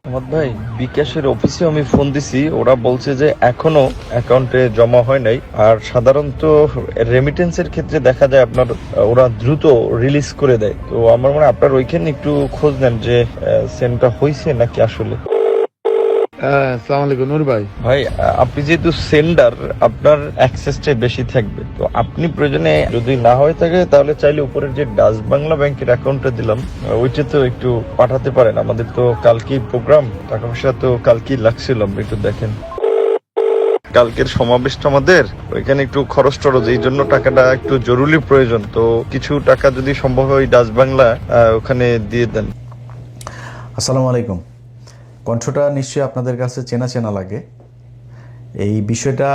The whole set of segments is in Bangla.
মোহাম্মদ ভাই, বিকাশের অফিসে আমি ফোন দিছি, ওরা বলছে যে এখনো অ্যাকাউন্টে জমা হয় নাই। আর সাধারণত রেমিটেন্সের ক্ষেত্রে দেখা যায় আপনার ওরা দ্রুত রিলিজ করে দেয়। তো আমার মনে হয় আপনার ওইখানে একটু খোঁজ নেন যে সেন্ডটা হয়েছে নাকি আসলে। হ্যাঁ, আসসালামু আলাইকুম নূর ভাই। ভাই, আপনি যেহেতু সেন্ডার, আপনার অ্যাক্সেসটাই বেশি থাকবে। তো আপনি প্রয়োজনে যদি না হয়ে থাকে তাহলে চাইলে উপরের যে ডাচ বাংলা ব্যাংকের অ্যাকাউন্টটা দিলাম ওইটা তো একটু পাঠাতে পারেন। আমাদের তো কালকেই প্রোগ্রাম, টাকা পয়সা তো কালকেই লাগছিল, আপনি একটু দেখেন। কালকের সমাবেশটা আমাদের ওইখানে একটু খরচ টরচ, এই জন্য টাকাটা একটু জরুরি প্রয়োজন। তো কিছু টাকা যদি সম্ভব হয় ডাচ বাংলা ওখানে দিয়ে দেন। আসসালামু আলাইকুম। কণ্ঠটা নিশ্চয়ই আপনাদের কাছে চেনা চেনা লাগে। এই বিষয়টা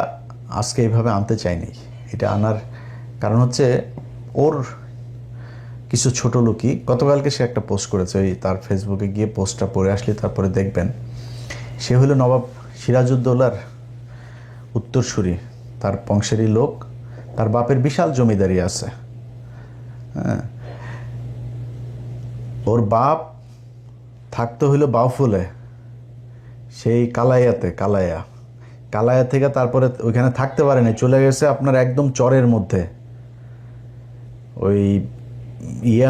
আজকে এইভাবে আনতে চাইনি। এটা আনার কারণ হচ্ছে ওর কিছু ছোট লোকই গতকালকে সে একটা পোস্ট করেছে, ওই তার ফেসবুকে গিয়ে পোস্টটা পড়ে আসলে তারপরে দেখবেন। সে হলো নবাব সিরাজউদ্দৌলার উত্তরসূরি, তার বংশেরই লোক। তার বাপের বিশাল জমিদারি আছে। হ্যাঁ, ওর বাপ থাকতে হইলো বাউফলে, সেই কালাইয়া থেকে তারপরে ওইখানে থাকতে পারে না, চলে গেছে আপনার একদম চরের মধ্যে। ওই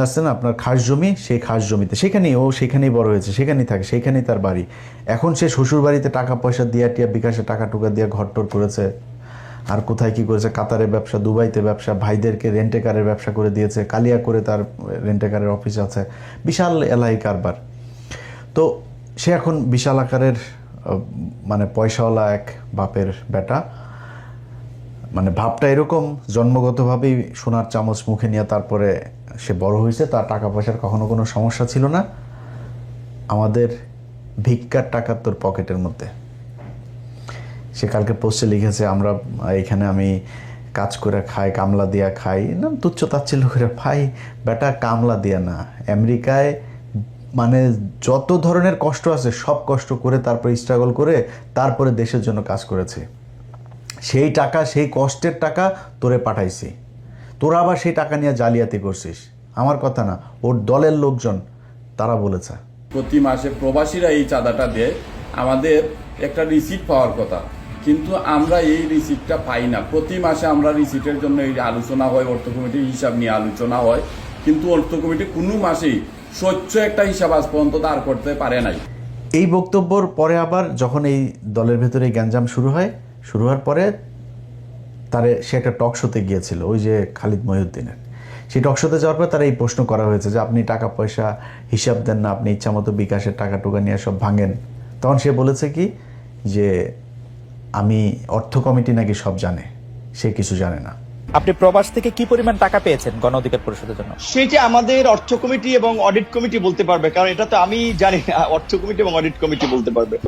আছে না আপনার খাস জমি, সেই খাস জমিতে সেখানেই বড় হয়েছে, সেখানেই থাকে, সেইখানেই তার বাড়ি। এখন সে শ্বশুর বাড়িতে টাকা পয়সা দিয়া টিয়া বিকাশে টাকা টুকা দিয়ে ঘরটর করেছে। আর কোথায় কি করেছে, কাতারে ব্যবসা, দুবাইতে ব্যবসা, ভাইদেরকে রেন্টেকারের ব্যবসা করে দিয়েছে, কালিয়া করে তার রেন্টেকারের অফিস আছে, বিশাল এলাহি কারবার। তো সে এখন বিশাল আকারের মানে পয়সাওয়ালা এক বাপের বেটা। মানে ভাবটা এরকম, জন্মগতভাবেই সোনার চামচ মুখে নিয়ে তারপরে সে বড় হয়েছে। তার টাকা পয়সার কখনো কোনো সমস্যা ছিল না। আমাদের ভিক্ষার টাকা তোর পকেটের মধ্যে। সে কালকে পোস্টে লিখেছে, আমরা এখানে আমি কাজ করে খাই, কামলা দিয়া খাই। না, তুচ্ছ তাচ্ছিল্য করে, ভাই বেটা কামলা দিয়া না, আমেরিকায় মানে যত ধরনের কষ্ট আছে সব কষ্ট করে তারপরে স্ট্রাগল করে তারপরে দেশের জন্য কাজ করেছে। সেই টাকা, সেই কষ্টের টাকা তোরে পাঠাইছি, তোরা আবার সেই টাকা নিয়ে জালিয়াতি করছিস। আমার কথা না, ওর দলের লোকজন তারা বলেছে। প্রতি মাসে প্রবাসীরা এই চাঁদাটা দেয়, আমাদের একটা রিসিপ্ট পাওয়ার কথা, কিন্তু আমরা এই রিসিপ্টটা পাই না। প্রতি মাসে আমরা রিসিপ্টের জন্য এই আলোচনা হয়, অর্থ কমিটির হিসাব নিয়ে আলোচনা হয়, কিন্তু অর্থ কমিটি কোনো মাসেই স্বচ্ছ একটা হিসাব আজ পর্যন্ত দাঁড় করতে পারে নাই। এই বক্তব্যর পরে আবার যখন এই দলের ভেতরে গ্যাঞ্জাম শুরু হওয়ার পরে সে একটা টক শোতে গিয়েছিল, ওই যে খালিদ মহিউদ্দিনের। সেই টক শোতে যাওয়ার পর তারা এই প্রশ্ন করা হয়েছে যে আপনি টাকা পয়সা হিসাব দেন না, আপনি ইচ্ছা মতো বিকাশের টাকা টুকা নিয়ে সব ভাঙেন। তখন সে বলেছে কি যে আমি অর্থ কমিটি নাকি সব জানে, সে কিছু জানে না। আপনি প্রবাস থেকে কি পরিমাণ টাকা পেয়েছেন গণ অধিকার পরিষদের জন্য? সেটা আমাদের অর্থ কমিটি এবং অডিট কমিটি বলতে পারবে, কারণ এটা তো আমি জানি না, অর্থ কমিটি এবং অডিট কমিটি বলতে পারবে।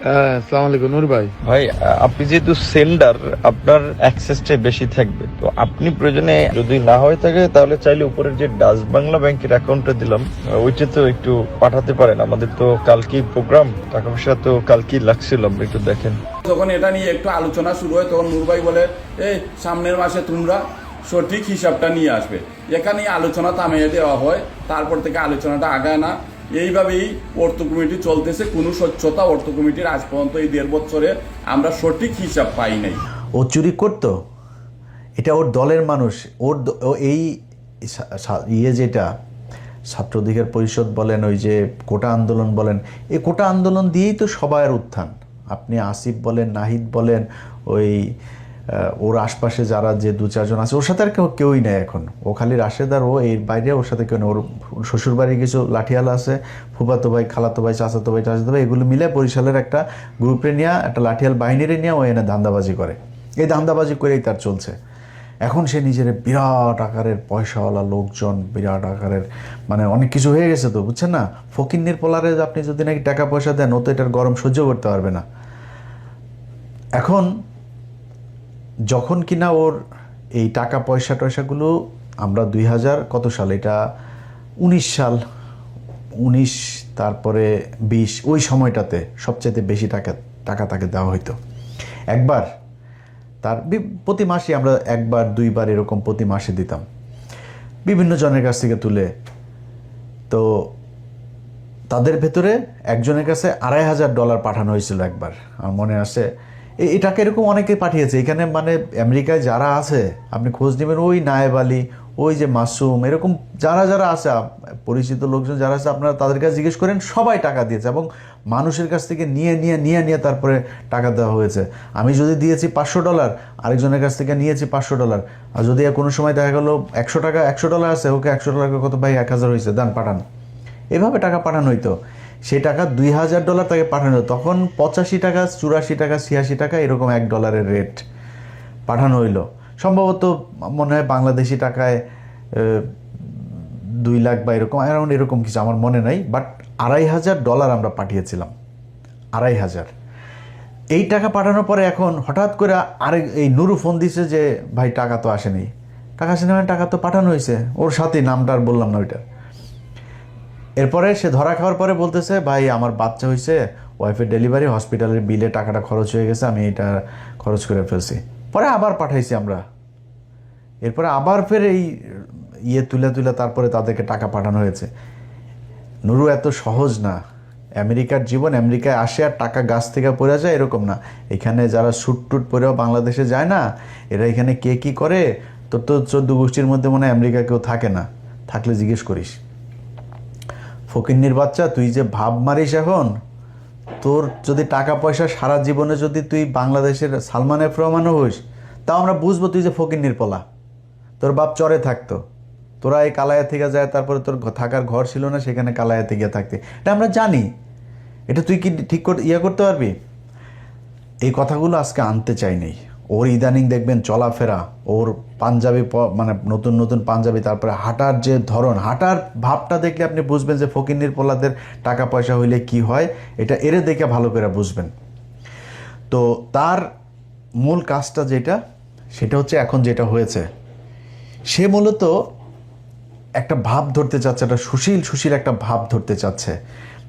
হ্যাঁ, আসসালামু আলাইকুম নূর ভাই। ভাই, আপনি যেহেতু সেন্ডার, আপনার অ্যাক্সেসটাই বেশি থাকবে। তো আপনি প্রয়োজনে যদি না হয়ে থাকে তাহলে চাইলে উপরের যে ডাচ বাংলা ব্যাংকের অ্যাকাউন্টটা দিলাম ওইটা তো একটু পাঠাতে পারেন। আমাদের তো কালকেই প্রোগ্রাম, টাকা পয়সা তো কালকেই লাগছিল, আপনি একটু দেখেন। যখন এটা নিয়ে একটু আলোচনা শুরু হয় তখন নূর ভাই বলে, এই সামনের মাসে তোমরা সঠিক হিসাবটা নিয়ে আসবে। এখানে আলোচনা থামিয়ে দেওয়া হয়, তারপর থেকে আলোচনাটা আগায় না। এইভাবেই অর্থ কমিটি চলতেছে, কোনো স্বচ্ছতা অর্থ কমিটির আজ পর্যন্ত এই 1.5 বছরে আমরা সঠিক হিসাব পাই নাই। ও চুরি করতো, এটা ওর দলের মানুষ। এই যেটা ছাত্র অধিকার পরিষদ বলেন, ওই যে কোটা আন্দোলন বলেন, এই কোটা আন্দোলন দিয়েই তো সবার উত্থান। আপনি আসিফ বলেন, নাহিদ বলেন, ওই ওর আশপাশে যারা যে 2-4 জন আছে, ওর সাথে আর কেউই নেই এখন। ও খালি রাশেদ আর ও, এর বাইরে ওর সাথে কেউ নেই। ওর শ্বশুরবাড়ির কিছু লাঠিয়ালা আছে, ফুফাতো ভাই, খালাতো ভাই, চাচাতো ভাই, এগুলো মিলে বরিশালের একটা গ্রুপে নিয়ে, একটা লাঠিয়াল বাহিনীরে নিয়ে ও এনে ধান্দাবাজি করে। এই ধান্দাবাজি করেই তার চলছে। এখন সে নিজের বিরাট আকারের পয়সাওয়ালা লোকজন, বিরাট আকারের মানে অনেক কিছু হয়ে গেছে তো, বুঝছেন না? ফকিন্নির পোলারে আপনি যদি নাকি টাকা পয়সা দেন, ও তো এটার গরম সহ্য করতে পারবে না। এখন যখন কিনা ওর এই টাকা পয়সাগুলো আমরা 2000 কত সাল, এটা 19 সাল, 19 তারপরে 20, ওই সময়টাতে সবচেয়ে বেশি টাকা তাকে দেওয়া হইতো। একবার তার প্রতি মাসে আমরা 1-2বার এরকম প্রতি মাসে দিতাম বিভিন্ন জনের কাছ থেকে তুলে। তো তাদের ভেতরে একজনের কাছে $2,500 পাঠানো হয়েছিল একবার, আমার মনে আছে। এই টাকা এরকম অনেকে পাঠিয়েছে এখানে, মানে আমেরিকায় যারা আছে আপনি খোঁজ নেবেন, ওই নায়েব আলী, ওই যে মাসুম, এরকম যারা যারা আছে পরিচিত লোকজন যারা আছে, আপনারা তাদের কাছে জিজ্ঞেস করেন, সবাই টাকা দিয়েছে এবং মানুষের কাছ থেকে নিয়ে তারপরে টাকা দেওয়া হয়েছে। আমি যদি দিয়েছি $500, আরেকজনের কাছ থেকে নিয়েছি $500, আর যদি কোনো সময় দেখা গেলো $100 আছে, ওকে $100 কত ভাই 1000 হয়েছে, দান পাঠান, এভাবে টাকা পাঠানো হইতো। সেই টাকা $2,000 তাকে পাঠানো হতো। তখন $85, $84, $86 এরকম $1 রেট পাঠানো হইলো। সম্ভবত মনে হয় বাংলাদেশি টাকায় 2 লাখ বা এরকম অ্যারাউন্ড এরকম কিছু, আমার মনে নাই। বাট $2,500 আমরা পাঠিয়েছিলাম, 2,500। এই টাকা পাঠানোর পরে এখন হঠাৎ করে এই নুরু ফোন দিছে যে ভাই টাকা তো আসেনি। টাকা আসেনি মানে টাকা তো পাঠানো হয়েছে, ওর সাথে নামটা আর বললাম না ওইটা। এরপরে সে ধরা খাওয়ার পরে বলতেছে ভাই আমার বাচ্চা হয়েছে, ওয়াইফের ডেলিভারি, হসপিটালের বিলে টাকাটা খরচ হয়ে গেছে, আমি এটা খরচ করে ফেলছি। পরে আবার পাঠাইছি আমরা, এরপরে আবার ফের এই তুলে তারপরে তাদেরকে টাকা পাঠানো হয়েছে। নুরু এত সহজ না, আমেরিকার জীবন, আমেরিকায় আসে আর টাকা গাছ থেকে পড়ে যায় এরকম না। এখানে যারা স্যুট টুট পরেও বাংলাদেশে যায় না, এরা এখানে কে কী করে, তোর তো 14 গোষ্ঠীর মধ্যে মনে হয় আমেরিকা কেউ থাকে না, থাকলে জিজ্ঞেস করিস। ফকিন্নির বাচ্চা, তুই যে ভাব মারিস এখন, তোর যদি টাকা পয়সা সারা জীবনে যদি তুই বাংলাদেশের সালমান এফ রহমানও হইস, তাও আমরা বুঝবো তুই যে ফকিন্নির পোলা। তোর বাপ চরে থাকতো, তোরা এই কালায়া থেকে যায়, তারপরে তোর থাকার ঘর ছিল না, সেখানে কালায়াতে গিয়ে থাকতে, এটা আমরা জানি। এটা তুই কি ঠিক করতে পারবি? এই কথাগুলো আজকে আনতে চাই নেই। ওর ইদানিং দেখবেন চলাফেরা, ওর পাঞ্জাবি, মানে নতুন নতুন পাঞ্জাবি, তারপরে হাঁটার যে ধরন, হাঁটার ভাবটা দেখলে আপনি বুঝবেন যে ফকিন্নির পোলাদের টাকা পয়সা হইলে কি হয়, এটা এরে দেখে ভালো করে বুঝবেন। তো তার মূল কাজটা যেটা, সেটা হচ্ছে এখন যেটা হয়েছে, সে মূলত একটা ভাব ধরতে চাচ্ছে, একটা সুশীল একটা ভাব ধরতে চাচ্ছে।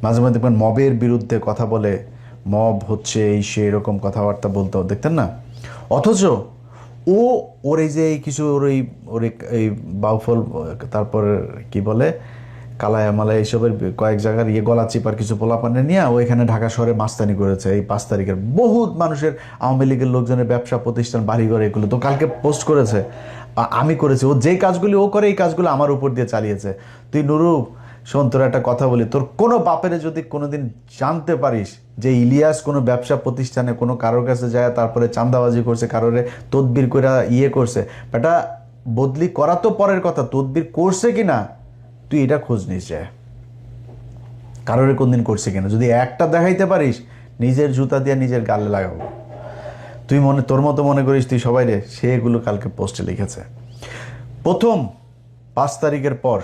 মাঝে মাঝে দেখবেন মবের বিরুদ্ধে কথা বলে, মব হচ্ছে এই সে এরকম কথাবার্তা বলতো, দেখতেন না? অথচ ওর এই যে কিছু ওর এই বাউফল, তারপর কি বলে কালায়া মালায় এইসবের কয়েক জায়গার গলা চিপার কিছু পোলাপানে নিয়ে ও এখানে ঢাকা শহরে মাস্তানি করেছে। এই 5 তারিখের বহুত মানুষের, আওয়ামী লীগের লোকজনের ব্যবসা প্রতিষ্ঠান, বাড়িঘর, এগুলো তো কালকে পোস্ট করেছে, আমি করেছি। ও যেই কাজগুলি ও করে, এই কাজগুলো আমার উপর দিয়ে চালিয়েছে। তুই নুরু শোন, তোর একটা কথা বলি, তোর কোনো বাপেরে যদি কোনোদিন জানতে পারিস যে ইলিয়াস কোনো ব্যবসা প্রতিষ্ঠানে কোনো কারোর কাছে যায়, তারপরে চাঁদাবাজি করছে, কারোরে তদবির করে করছে, বেটা বদলি করা তো পরের কথা, তদবির করছে কিনা তুই এটা খোঁজ নিস, যায় কারোরে কোনদিন করছে কিনা। যদি একটা দেখাইতে পারিস, নিজের জুতা দিয়ে নিজের গালে লাগাবো। তুই তোর মতো মনে করিস তুই সবাই রে, সে এগুলো কালকে পোস্টে লিখেছে। প্রথম 5 তারিখের পর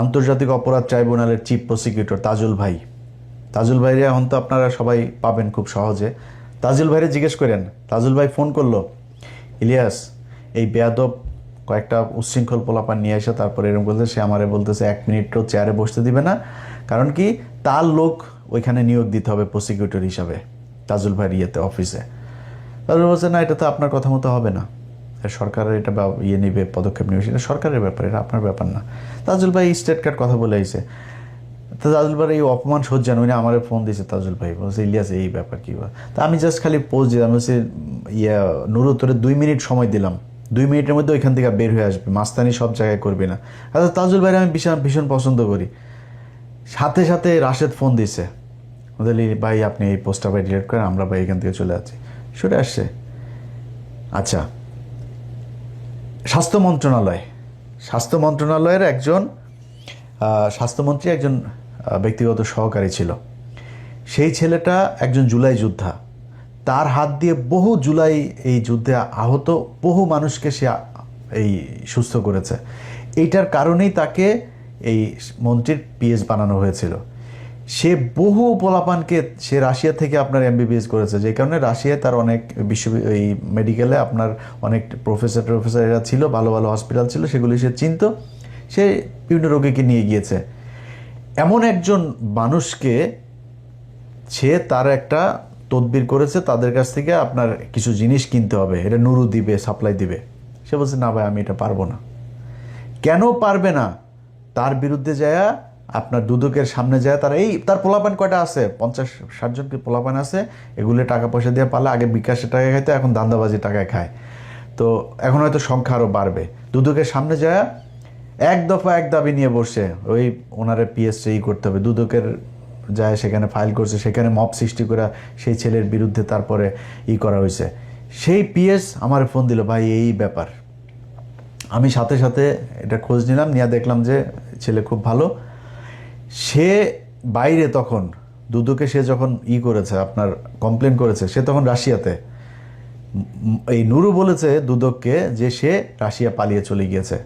আন্তর্জাতিক অপরাধ ট্রাইব্যুনালের চিফ প্রসিকিউটর তাজুল ভাইরে এখন তো আপনারা সবাই পাবেন খুব সহজে। তাজুল ভাইরে জিজ্ঞেস করেন, তাজুল ভাই ফোন করলো, ইলিয়াস এই বেয়াদব কয়েকটা উচ্ছৃঙ্খল পোলাপান নিয়ে এসে তারপরে এরকম বলতে, সে আমারে বলতেছে 1 মিনিটও চেয়ারে বসতে দিবে না, কারণ কি তার লোক ওইখানে নিয়োগ দিতে হবে প্রসিকিউটর হিসাবে তাজুল ভাইয়ের অফিসে। তাজুল বলছে না, এটা তো আপনার কথা মতো হবে না, সরকারের এটা নেবে, পদক্ষেপ নেবে, সেটা সরকারের ব্যাপার, এটা আপনার ব্যাপার না। তাজুল ভাই স্টেট কার্ড কথা বলে আইছে। তো তাজুল ভাই এই অপমান সহ্যান, উনি আমার ফোন দিয়েছে, তাজুল ভাই বলছে ইলিয়াস এই ব্যাপার কী। তা আমি জাস্ট খালি পোস্ট দিলাম, বলছি নুরু তোরে 2 মিনিট সময় দিলাম, 2 মিনিটের মধ্যে ওইখান থেকে বের হয়ে আসবে, মাস্তানি সব জায়গায় করবি না। আচ্ছা তাজুল ভাইরে আমি ভীষণ পছন্দ করি। সাথে সাথে রাশেদ ফোন দিছে, বলি ভাই আপনি এই পোস্টটা ভাই ডিলিট করেন, আমরা ভাই এখান থেকে চলে যাচ্ছি, সরে আসছে। আচ্ছা, স্বাস্থ্য মন্ত্রণালয়ের একজন স্বাস্থ্যমন্ত্রী একজন ব্যক্তিগত সহকারী ছিল, সেই ছেলেটা একজন জুলাই যোদ্ধা, তার হাত দিয়ে বহু জুলাই এই যুদ্ধে আহত বহু মানুষকে সে এই সুস্থ করেছে। এইটার কারণেই তাকে এই মন্ত্রীর পিএস বানানো হয়েছিল। সে বহু পোলাপানকে সে রাশিয়া থেকে আপনার MBBS করেছে, যে কারণে রাশিয়ায় তার অনেক এই মেডিকেলে আপনার অনেক প্রফেসর এরা ছিল, ভালো ভালো হসপিটাল ছিল, সেগুলি সে চিনত, সে বিভিন্ন রোগীকে নিয়ে গিয়েছে। এমন একজন মানুষকে সে তার একটা তদবির করেছে, তাদের কাছ থেকে আপনার কিছু জিনিস কিনতে হবে, এটা নুরু দিবে, সাপ্লাই দিবে। সে বলছে না ভাই আমি এটা পারবো না। কেন পারবে না? তার বিরুদ্ধে যায় আপনার দুদকের সামনে যায় তারা তার পোলাপান কয়টা আছে, 50-60 জন কি পোলাপান আছে, এগুলো টাকা পয়সা দিয়ে পারলে আগে বিকাশে টাকা খাইতো, এখন দান্দাবাজি টাকায় খায়। তো এখন হয়তো সংখ্যা আরও বাড়বে। দুদকের সামনে যায় এক দফা এক দাবি নিয়ে বসছে, ওই ওনারে পিএসসি করতে হবে। দুদকের যায় সেখানে ফাইল করছে, সেখানে মব সৃষ্টি করে সেই ছেলের বিরুদ্ধে তারপরে করা হয়েছে। সেই পিএস আমার ফোন দিল, ভাই এই ব্যাপার। আমি সাথে সাথে এটা খোঁজ নিলাম, নিয়ে দেখলাম যে ছেলে খুব ভালো। সে বাইরে তখন দুদকে সে যখন করেছে, আপনার কমপ্লেন করেছে, সে তখন রাশিয়াতে। এই নুরু বলেছে দুদককে যে সে রাশিয়া পালিয়ে চলে গিয়েছে,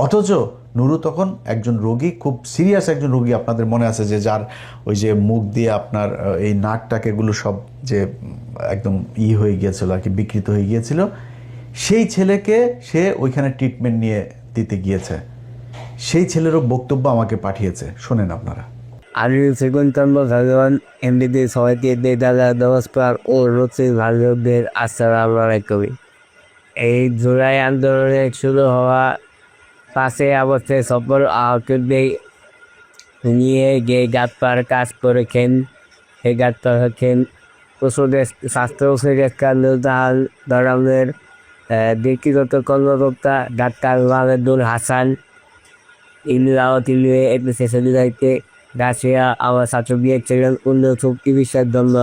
অথচ নুরু তখন একজন রোগী, খুব সিরিয়াস একজন রোগী। আপনাদের মনে আছে যে যার ওই যে মুখ দিয়ে আপনার এই নাকটাক এগুলো সব যে একদম হয়ে গিয়েছিল আর কি, বিকৃত হয়ে গিয়েছিল। সেই ছেলেকে সে ওইখানে ট্রিটমেন্ট নিয়ে দিতে গিয়েছে। সেই ছেলেরও বক্তব্য আমাকে পাঠিয়েছে, শোনেন আপনারা। আমি সেগুনতম্ব ভগবান এমনিতে সবাইকে দাদা নমস্কার ও রচি ভাগ্যদের আসসালামু আলাইকুম। এই জুলাই আন্দোলনে শুরু হওয়া 5 আগস্টে সফল আহতদের নিয়ে যে গাছপার কাজ করেছেন, সেই গাছপার হচ্ছেন ওষুধের স্বাস্থ্য ওষুধের কান্দাল ধরনের ব্যক্তিগত কর্মকর্তা ডাক্তার মাহমুদুল হাসান। ইন্দিরাও তিনি এপিসি দায়িত্বে রাশিয়া আমার ছাত্র গিয়েছিলেন অন্য চিকিৎসার জন্য।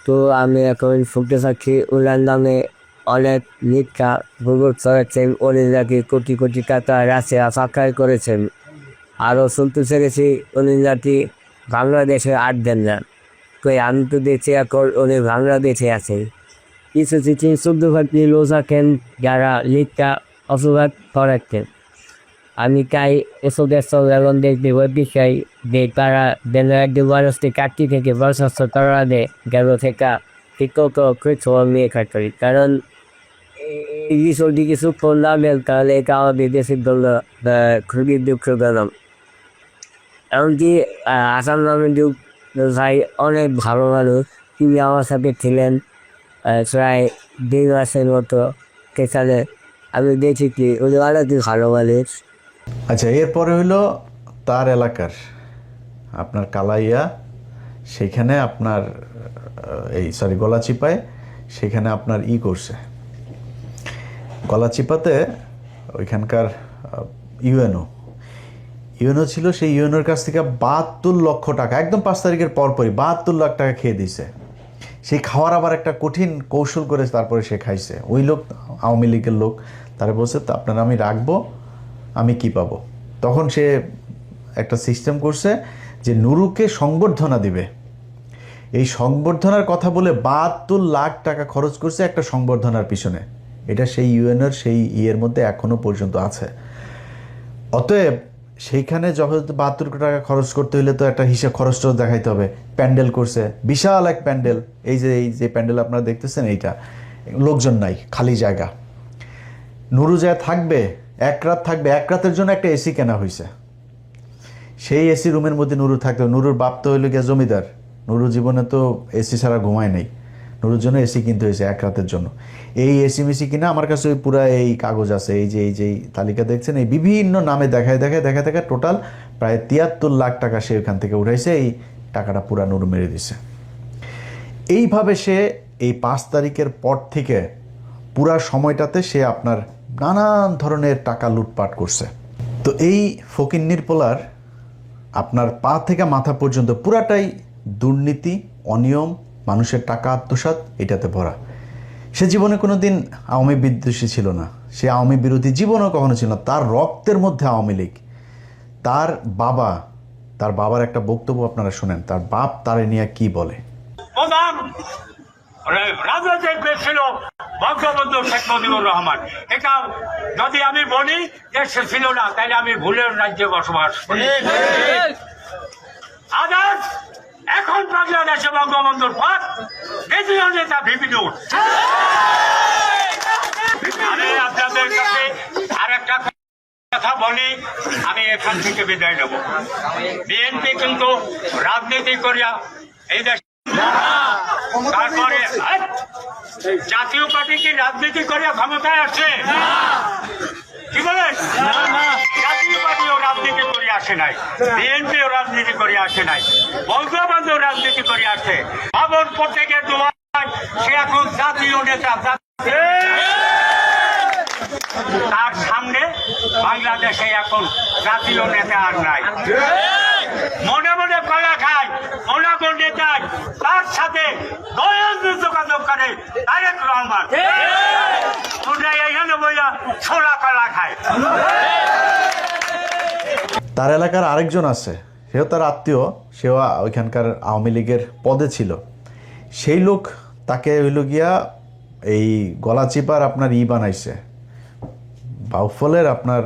তো আমি এখন শুনতে চাচ্ছি ওনার নামে অনেক মিথ্যা গুজব ছড়াচ্ছেন, উনি নাকি কোটি কোটি টাকা রাশিয়া সাক্ষাৎ করেছেন। আরও শুনতে চেয়েছি উনি নাকি বাংলাদেশে আট দেন না। তো আমি তো দেখছি এখন উনি বাংলাদেশে আছে। কিছু কিছু শুদ্ধভাবে লোক আছেন যারা মিথ্যা অপবাদ ছড়াচ্ছেন। আমি তাই ওষুধের সংগ্রহণ দেখতে বলতে চাই যে তারা যেন একজন মানুষকে কাটতি থেকে বরখাস্ত করা দেয়, যেন থেকে ঠিকমতো খোঁজ নিয়ে খাটতে। কারণ এই বিষয়টি কিছু করলাম, তাহলে এটা আমাদের দেশের জন্য খুবই দুঃখজনক। এমনকি আসাম নামের ভাই অনেক ভালো মানুষ, তিনি আমার সাথে ছিলেন প্রায় 2 মাসের মতো। সেখানে আমি দেখেছি উনি অনেক ভালো মানুষ। আচ্ছা, এরপরে হইল তার এলাকার আপনার কালাইয়া, সেখানে আপনার গলাচিপায়, সেখানে আপনার করছে গলাচিপাতে ওইখানকার ইউএনও ছিল। সেই ইউএনওর কাছ থেকে 72 লক্ষ টাকা একদম 5 তারিখের পরপরই 72 লাখ টাকা খেয়ে দিছে। সেই খাওয়ার আবার একটা কঠিন কৌশল করে তারপরে সে খাইছে। ওই লোক আওয়ামী লীগের লোক, তারা বলছে তো আপনারা আমি রাখবো, আমি কি পাবো। তখন সে একটা সিস্টেম করছে যে নুরুকে সংবর্ধনা দিবে। এই সংবর্ধনার কথা বলে 72 লাখ টাকা খরচ করছে একটা সংবর্ধনার পিছনে। এটা সেই ইউএনএর সেই ইয়ের মধ্যে এখনো পর্যন্ত আছে। অতএব সেইখানে যখন 72 টাকা খরচ করতে হলে তো একটা হিসাব খরচটাও দেখাইতে হবে। প্যান্ডেল করছে, বিশাল এক প্যান্ডেল। এই যে প্যান্ডেল আপনারা দেখতেছেন, এইটা লোকজন নাই, খালি জায়গা। নুরু যায় থাকবে, 1 রাত থাকবে। 1 রাতের জন্য একটা এসি কেনা হয়েছে। সেই এসি রুমের মধ্যে নুরু থাকতে। নুরুর বাপ তো হইল গিয়া জমিদার। নুরু জীবনে তো এসি ছাড়া ঘুমায় নাই। নুরুর জন্য এসি কিনতে হয়েছে 1 রাতের জন্য। এই এসি মেসি কিনা আমার কাছে ওই পুরা এই কাগজ আছে, এই যে তালিকা দেখছেন, এই বিভিন্ন নামে দেখায় টোটাল প্রায় 73 লাখ টাকা সে ওইখান থেকে উঠাইছে। এই টাকাটা পুরা নুরু মেরে দিছে। এইভাবে সে এই 5 তারিখের পর থেকে পুরা সময়টাতে সে আপনার নানান ধরনের টাকা লুটপাট করছে। তো এই ফকিন্নির পোলার আপনার পা থেকে মাথা পর্যন্ত পুরাটাই দুর্নীতি, অনিয়ম, মানুষের টাকা আত্মসাৎ, এটাতে ভরা। সে জীবনে কোনো দিন আওয়ামী বিদ্বেষী ছিল না, সে আওয়ামী বিরোধী জীবনও কখনো ছিল না। তার রক্তের মধ্যে আওয়ামী লীগ। তার বাবার একটা বক্তব্য আপনারা শোনেন, তার বাপ তারে নিয়ে কি বলে। রাজনৈতিক দেশ ছিল বঙ্গবন্ধু শেখ মুজিবুর রহমান। এটা যদি আমি বলি দেশ ছিল না, তাহলে আমি ভুলের রাজ্যে বসবাস করি। আজ এখন বাংলাদেশে বঙ্গবন্ধুর পর দ্বিতীয় নেতা বিভিন্ন। আমি আপনাদের কাছে আর একটা কথা বলি, আমি এখান থেকে বিদায় নেব। বিএনপি কিন্তু রাজনীতি করিয়া এই দেশ, তারপরে জাতীয় পার্টি কি রাজনীতি করিয়া ক্ষমতায় আসছে? কি বলেন? জাতীয় পার্টিও রাজনীতি করে আসে নাই, বিএনপিও রাজনীতি করে আসে নাই, বঙ্গবন্ধু রাজনীতি করে আসে। ভাবন প্রত্যেকের দোয়ায় সে এখন জাতীয় নেতা। তার সামনে বাংলাদেশে এখন জাতীয় নেতা আর নাই। মনে মনে কলা খায় অনাগো নেতায়, তার সাথে দয়ালু যোগাযোগ করে তারেক রহমান। তোমরা এখানে বইয়া ছোলা কলা খায়। তার এলাকার আরেকজন আছে, সেও তার আত্মীয়, সেও ওইখানকার আওয়ামী লীগের পদে ছিল। সেই লোক তাকে হইল গিয়া এই গলা চিপার আপনার বানাইছে, বাউফলের আপনার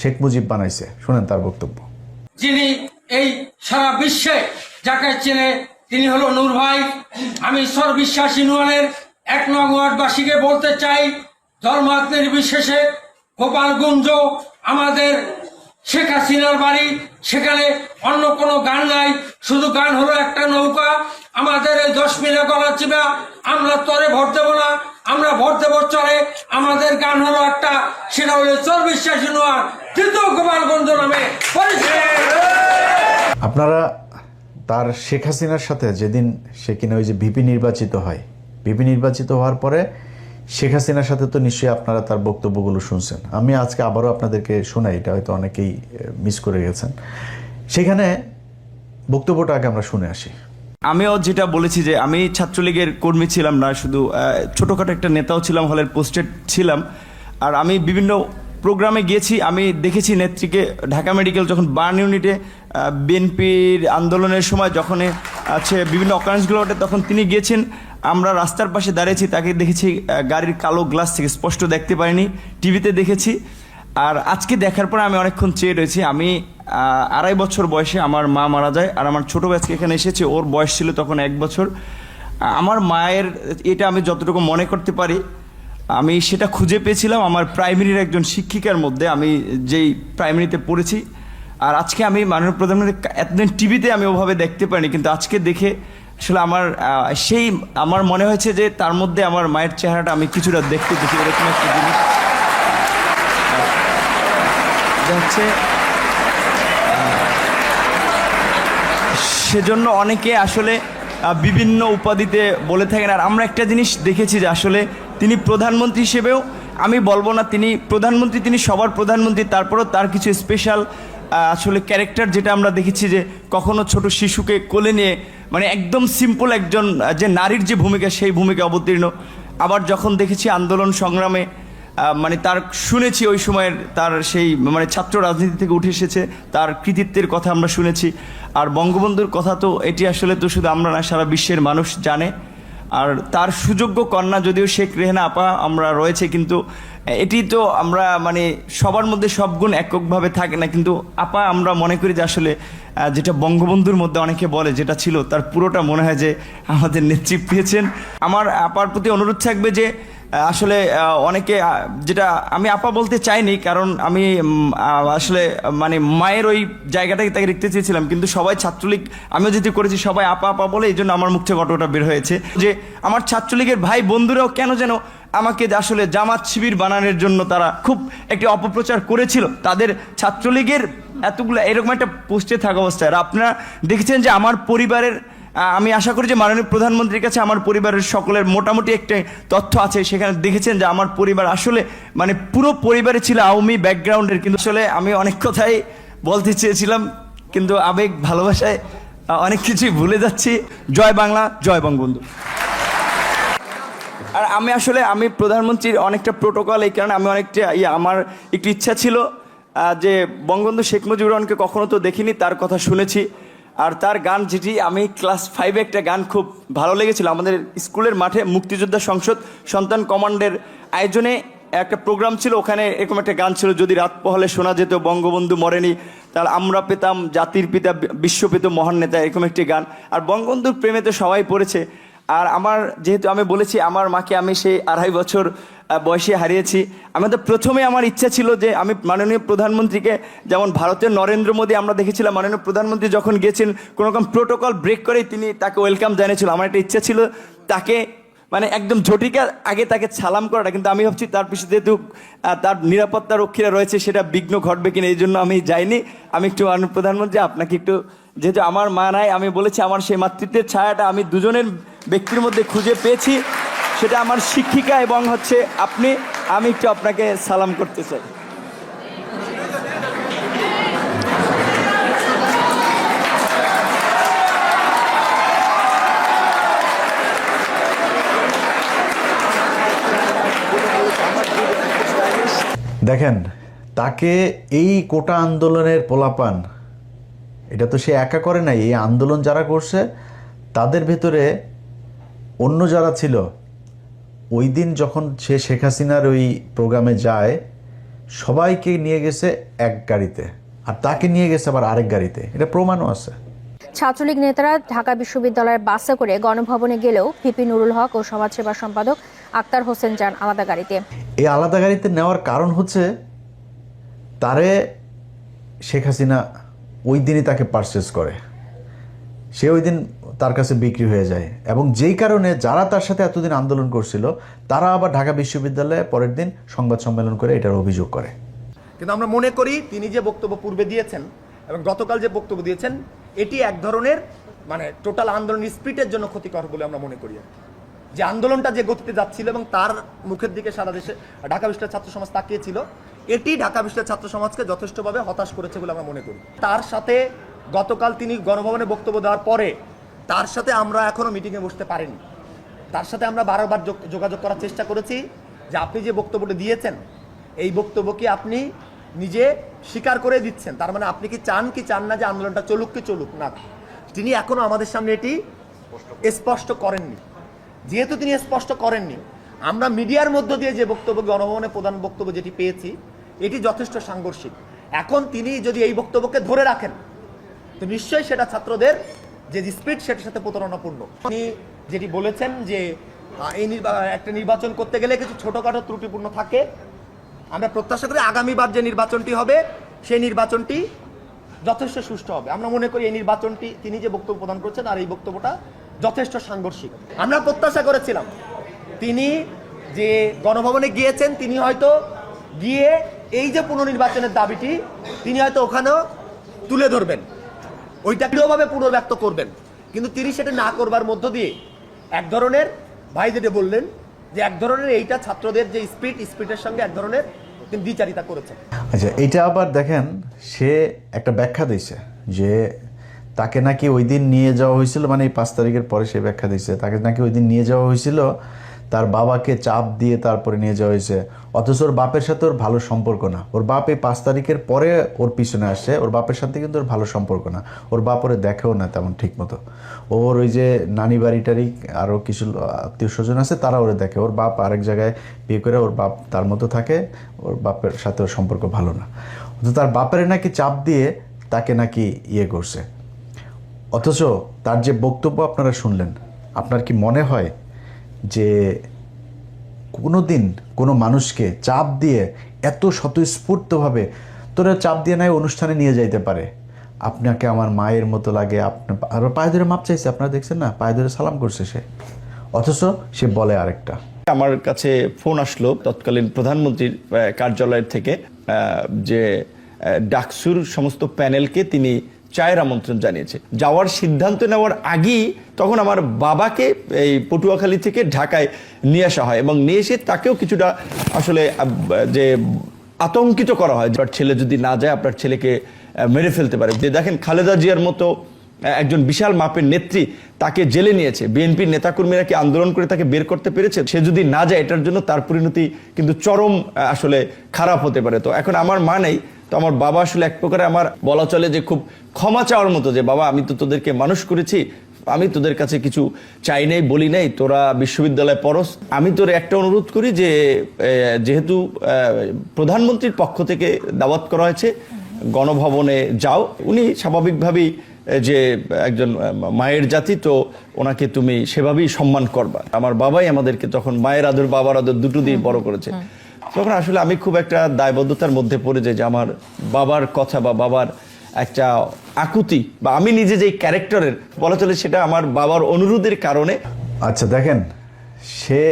শেখ মুজিব বানাইছে। শুনেন তার বক্তব্য। যিনি এই সারা বিশ্বে যাকে চেনে তিনি হলো নূর ভাই। আমি সর্ববিশ্বাস ইউনিয়নের 1 নং ওয়ার্ডবাসীকে বলতে চাই, ধর্মাত নির্বিশেষে গোপালগঞ্জ আমাদের শেখ হাসিনার বাড়ি, সেখানে অন্য কোনো গান নাই, শুধু গান হলো একটা নৌকা। আমাদের এই 10 মিলে গলা চিপা, আমরা তরে ভোট দেবো না, আমরা ভোট দেবো চরে। আমাদের গান হলো একটা, সেটা হলো সর্ববিশ্বাস ইউনিয়ন তৃতীয় গোপালগঞ্জ নামে পরিচিত। আপনারা তার শেখ হাসিনার সাথে যেদিন সে কিনা ওই যে ভিপি নির্বাচিত হয়, ভিপি নির্বাচিত হওয়ার পরে শেখ হাসিনার সাথে তো নিশ্চয়ই আপনারা তার বক্তব্যগুলো শুনছেন। আমি আজকে আবারও আপনাদেরকে শোনাই, এটা হয়তো অনেকেই মিস করে গেছেন। সেখানে বক্তব্যটা আগে আমরা শুনে আসি। আমিও যেটা বলেছি যে আমি ছাত্রলীগের কর্মী ছিলাম না, শুধু ছোটোখাটো একটা নেতাও ছিলাম, হলের পোস্টেড ছিলাম। আর আমি বিভিন্ন প্রোগ্রামে গিয়েছি, আমি দেখেছি নেত্রীকে ঢাকা মেডিকেল যখন বার্ন ইউনিটে বিএনপির আন্দোলনের সময় যখন আছে বিভিন্ন অকারেন্সগুলো ওঠে, তখন তিনি গিয়েছেন। আমরা রাস্তার পাশে দাঁড়িয়েছি, তাকে দেখেছি গাড়ির কালো গ্লাস থেকে, স্পষ্ট দেখতে পারিনি, টিভিতে দেখেছি। আর আজকে দেখার পরে আমি অনেকক্ষণ চেয়ে রয়েছি। আমি 2.5 বছর বয়সে আমার মা মারা যায়, আর আমার ছোটো ভাইকে এখানে এসেছে, ওর বয়স ছিল তখন 1 বছর। আমার মায়ের এটা আমি যতটুকু মনে করতে পারি, আমি সেটা খুঁজে পেয়েছিলাম আমার প্রাইমারির একজন শিক্ষিকার মধ্যে, আমি যেই প্রাইমারিতে পড়েছি। আর আজকে আমি মাননীয় প্রধানমন্ত্রী এতদিন টিভিতে আমি ওভাবে দেখতে পারিনি, কিন্তু আজকে দেখে আসলে আমার মনে হয়েছে যে তার মধ্যে আমার মায়ের চেহারাটা আমি কিছুটা দেখতে পেয়েছি, এরকম একটা জিনিস হচ্ছে। সেজন্য অনেকে আসলে বিভিন্ন উপাধিতে বলে থাকেন। আর আমরা একটা জিনিস দেখেছি যে আসলে তিনি প্রধানমন্ত্রী হিসেবেও, আমি বলবো না তিনি প্রধানমন্ত্রী, তিনি সবার প্রধানমন্ত্রী, তারপরেও তার কিছু স্পেশাল আসলে ক্যারেক্টার যেটা আমরা দেখেছি, যে কখনো ছোট শিশুকে কোলে নিয়ে মানে একদম সিম্পল একজন যে নারীর যে ভূমিকা, সেই ভূমিকা অবতীর্ণ। আবার যখন দেখেছি আন্দোলন সংগ্রামে মানে তার শুনেছি ওই সময়ের তার সেই মানে ছাত্র রাজনীতি থেকে উঠে এসেছে, তার কৃতিত্বের কথা আমরা শুনেছি। আর বঙ্গবন্ধুর কথা তো এটি আসলে তো শুধু আমরা না, সারা বিশ্বের মানুষ জানে। আর তার সুযোগ্য কন্যা যদিও শেখ রেহেনা আপা আমরা রয়েছে, কিন্তু এটি তো আমরা মানে সবার মধ্যে সব গুণ এককভাবে থাকে না, কিন্তু আপা আমরা মনে করি যে আসলে যেটা বঙ্গবন্ধুর মধ্যে অনেকে বলে যেটা ছিল, তার পুরোটা মনে হয় যে আমাদের নেত্রী পেয়েছেন। আমার আপার প্রতি অনুরোধ থাকবে যে আসলে অনেকে, যেটা আমি আপা বলতে চাইনি, কারণ আমি আসলে মানে মায়ের ওই জায়গাটাকে তাকে দেখতে চেয়েছিলাম, কিন্তু সবাই ছাত্রলীগ, আমিও যেটি করেছি সবাই আপা আপা বলে, এই জন্য আমার মুখ থেকে ঘটনাটা বের হয়েছে যে আমার ছাত্রলীগের ভাই বন্ধুরাও কেন যেন আমাকে আসলে জামাত শিবির বানানোর জন্য তারা খুব একটি অপপ্রচার করেছিল তাদের ছাত্রলীগের এতগুলো এরকম একটা পোস্টে থাকা অবস্থায়। আর আপনারা দেখেছেন যে আমার পরিবারের, আমি আশা করি যে মাননীয় প্রধানমন্ত্রীর কাছে আমার পরিবারের সকলের মোটামুটি একটা তথ্য আছে, সেখানে দেখেছেন যে আমার পরিবার আসলে মানে পুরো পরিবারে ছিল আওয়ামী ব্যাকগ্রাউন্ডের। কিন্তু আসলে আমি অনেক কথাই বলতে চেয়েছিলাম, কিন্তু আবেগ ভালোবাসায় অনেক কিছুই ভুলে যাচ্ছি। জয় বাংলা, জয় বঙ্গবন্ধু। আর আমি প্রধানমন্ত্রীর অনেকটা প্রোটোকল, এই কারণে আমি অনেকটা আমার একটু ইচ্ছা ছিল যে বঙ্গবন্ধু শেখ মুজিবুর রহমানকে কখনো তো দেখিনি, তার কথা শুনেছি। আর তার গান যেটি আমি ক্লাস 5-এ একটা গান খুব ভালো লেগেছিল, আমাদের স্কুলের মাঠে মুক্তিযোদ্ধা সংসদ সন্তান কমান্ডের আয়োজনে একটা প্রোগ্রাম ছিল, ওখানে এরকম একটা গান ছিল, যদি রাত পোহালে শোনা যেত বঙ্গবন্ধু মরেনি, তাহলে আমরা পেতাম জাতির পিতা বিশ্ব পেত মহান নেতা, এরকম একটি গান। আর বঙ্গবন্ধুর প্রেমে তো সবাই পড়েছে। আর আমার যেহেতু আমি বলেছি আমার মাকে আমি সেই 2.5 বছর বয়সে হারিয়েছি, আমাদের প্রথমে আমার ইচ্ছা ছিল যে আমি মাননীয় প্রধানমন্ত্রীকে, যেমন ভারতের নরেন্দ্র মোদী আমরা দেখেছিলাম মাননীয় প্রধানমন্ত্রী যখন গিয়েছেন কোনো রকম প্রোটোকল ব্রেক করেই তিনি তাকে ওয়েলকাম জানিয়েছিল, আমার একটা ইচ্ছা ছিল তাকে মানে একদম ঝটিকার আগে তাকে সালাম করাটা, কিন্তু আমি ভাবছি তার পিছনে যেহেতু তার নিরাপত্তা রক্ষীরা রয়েছে সেটা বিঘ্ন ঘটবে কিনা, এই জন্য আমি যাইনি। আমি একটু প্রধানমন্ত্রী আপনাকে একটু, যেহেতু আমার মা নাই, আমি বলেছি আমার সেই মাতৃত্বের ছায়াটা আমি দুজনের ব্যক্তির মধ্যে খুঁজে পেয়েছি, সেটা আমার শিক্ষিকা এবং হচ্ছে আপনি। আমি একটু আপনাকে সালাম করতে চাই। দেখেন, তাকে এই কোটা আন্দোলনের পোলাপান, এটা তো সে একা করে নাই। এই আন্দোলন যারা করছে তাদের ভেতরে অন্য যারা ছিল, ওই দিন যখন সে শেখ হাসিনার ওই প্রোগ্রামে যায়, সবাইকে নিয়ে গেছে এক গাড়িতে, আর তাকে নিয়ে গেছে আবার আরেক গাড়িতে। এটা প্রমাণও আছে। ছাত্রলীগ নেতারা ঢাকা বিশ্ববিদ্যালয়ের বাসে করে গণভবনে গেলেও ভিপি নুরুল হক ও সমাজসেবা সম্পাদক আক্তার হোসেন যান আলাদা গাড়িতে। এই আলাদা গাড়িতে নেওয়ার কারণ হচ্ছে তারে শেখ হাসিনা ওই দিনই তাকে পারচেজ করে, সে ওই দিন তার কাছে বিক্রি হয়ে যায়, এবং যেই কারণে যারা তার সাথে এতদিন আন্দোলন করছিল তারা আবার ঢাকা বিশ্ববিদ্যালয়ে পরের দিন সংবাদ সম্মেলন করে এটার অভিযোগ করে। কিন্তু আমরা মনে করি তিনি যে বক্তব্য পূর্বে দিয়েছেন এবং গতকাল যে বক্তব্য দিয়েছেন, এটি এক ধরনের মানে টোটাল আন্দোলন স্পিরিটের জন্য ক্ষতিকর বলে আমরা মনে করি। যে আন্দোলনটা যে গতিতে যাচ্ছিল এবং তার মুখের দিকে সারা দেশে ঢাকা বিশ্ববিদ্যালয়ের ছাত্র সমাজ তাকিয়েছিল, এটি ঢাকা বিশ্ববিদ্যালয়ের ছাত্র সমাজকে যথেষ্টভাবে হতাশ করেছে বলে আমরা মনে করি। তার সাথে গতকাল তিনি গণভবনে বক্তব্য দেওয়ার পরে তার সাথে আমরা এখনো মিটিংয়ে বসতে পারিনি। তার সাথে আমরা বারবার যোগাযোগ করার চেষ্টা করেছি যে আপনি যে বক্তব্যটা দিয়েছেন, এই বক্তব্যকে আপনি নিজে স্বীকার করে দিচ্ছেন, তার মানে আপনি কি চান না যে আন্দোলনটা চলুক কি চলুক না। তিনি এখনো আমাদের সামনে এটি স্পষ্ট করেননি। যেহেতু তিনি স্পষ্ট করেননি, আমরা মিডিয়ার মধ্য দিয়ে যে বক্তব্য, গণভবনে প্রধান বক্তব্য যেটি পেয়েছি, এটি যথেষ্ট সাংঘর্ষিক। এখন তিনি যদি এই বক্তব্যকে ধরে রাখেন তো নিশ্চয়ই সেটা ছাত্রদের যে স্পিড সেটার সাথে প্রতারণাপূর্ণ। তিনি যেটি বলেছেন যে এই একটা নির্বাচন করতে গেলে কিছু ছোটোখাটো ত্রুটিপূর্ণ থাকে, আমরা প্রত্যাশা করি আগামীবার যে নির্বাচনটি হবে সেই নির্বাচনটি যথেষ্ট সুষ্ঠু হবে। আমরা মনে করি এই নির্বাচনটি, তিনি যে বক্তব্য প্রদান করেছেন আর এই বক্তব্যটা যথেষ্ট সাংঘর্ষিক। আমরা প্রত্যাশা করেছিলাম তিনি যে গণভবনে গিয়েছেন, তিনি হয়তো গিয়ে এই যে পুনর্নির্বাচনের দাবিটি তিনি হয়তো ওখানেও তুলে ধরবেন, ওইটা দৃঢ়ভাবে পুনর্ব্যক্ত করবেন, কিন্তু তিনি সেটা না করবার মধ্য দিয়ে এক ধরনের, ভাই যেটা বললেন যে এক ধরনের এইটা ছাত্রদের যে স্পিডের সঙ্গে এক ধরনের তিনি দ্বিচারিতা করেছেন। আচ্ছা, এটা আবার দেখেন, সে একটা ব্যাখ্যা দিয়েছে যে তাকে নাকি ওই দিন নিয়ে যাওয়া হয়েছিল, মানে এই 5 তারিখের পরে সে ব্যাখ্যা দিয়েছে তাকে নাকি ওই দিন নিয়ে যাওয়া হয়েছিল, তার বাবাকে চাপ দিয়ে তারপরে নিয়ে যাওয়া হয়েছে, অথচ ওর বাপের সাথে ওর ভালো সম্পর্ক না। ওর বাপ এই 5 তারিখের পরে ওর পিছনে আসছে, ওর বাপের সাথে কিন্তু ওর ভালো সম্পর্ক না, ওর বাপ ওরে দেখেও না তেমন ঠিক মতো। ওর ওই যে নানি বাড়িটারই আরও কিছু আত্মীয় স্বজন আছে, তারা ওরে দেখে। ওর বাপ আরেক জায়গায় বিয়ে করে, ওর বাপ তার মতো থাকে, ওর বাপের সাথে ওর সম্পর্ক ভালো না। অথচ তার বাপের নাকি চাপ দিয়ে তাকে নাকি ইয়ে করছে। অথচ তার যে বক্তব্য আপনারা শুনলেন, আপনার কি মনে হয় যে কোনো দিন কোনো মানুষকে চাপ দিয়ে এত স্বতঃস্ফূর্তভাবে তোরা চাপ দিয়ে নাই অনুষ্ঠানে নিয়ে যাইতে পারে? আপনাকে আমার মায়ের মতো লাগে, আপনি আর পায়ে ধরে মাপ চাইছে, আপনারা দেখছেন না, পায়ে ধরে সালাম করছে সে, অথচ সে বলে আরেকটা। আমার কাছে ফোন আসলো তৎকালীন প্রধানমন্ত্রীর কার্যালয়ের থেকে, যে ডাকসুর সমস্ত প্যানেলকে তিনি চায়ের আমন্ত্রণ জানিয়েছে। যাওয়ার সিদ্ধান্ত নেওয়ার আগেই তখন আমার বাবাকে এই পটুয়াখালী থেকে ঢাকায় নিয়ে আসা হয়, এবং নিয়ে এসে তাকেও কিছুটা আসলে যে আতঙ্কিত করা হয়, আপনার ছেলে যদি না যায় আপনার ছেলেকে মেরে ফেলতে পারে। যে দেখেন, খালেদা জিয়ার মতো একজন বিশাল মাপের নেত্রী, তাকে জেলে নিয়েছে, বিএনপির নেতাকর্মীরা কি আন্দোলন করে তাকে বের করতে পেরেছে? সে যদি না যায়, এটার জন্য তার পরিণতি কিন্তু চরম আসলে খারাপ হতে পারে। তো এখন আমার মা নেই, তো আমার বাবা আসলে এক প্রকারে আমার বলা চলে যে খুব ক্ষমা চাওয়ার মতো, যে বাবা আমি তো তোদেরকে মানুষ করেছি, আমি তোদের কাছে কিছু চাই নাই, বলি নাই, তোরা বিশ্ববিদ্যালয়ে পড়স। আমি তোর একটা অনুরোধ করি যে যেহেতু প্রধানমন্ত্রীর পক্ষ থেকে দাওয়াত করা হয়েছে, গণভবনে যাও। উনি স্বাভাবিকভাবেই যে একজন মায়ের জাতি, তো ওনাকে তুমি সেভাবেই সম্মান করবা। আমার বাবাই আমাদেরকে তখন মায়ের আদর বাবার আদর দুটো দিয়ে বড় করেছে। তখন আসলে আমি খুব একটা দায়বদ্ধতার মধ্যে পড়ে যাই যে আমার বাবার কথা বা বাবার একটা আকুতি, বা আমি নিজে যে ক্যারেক্টারের বলা চলে, সেটা আমার বাবার অনুরোধের কারণে। আচ্ছা দেখেন, সে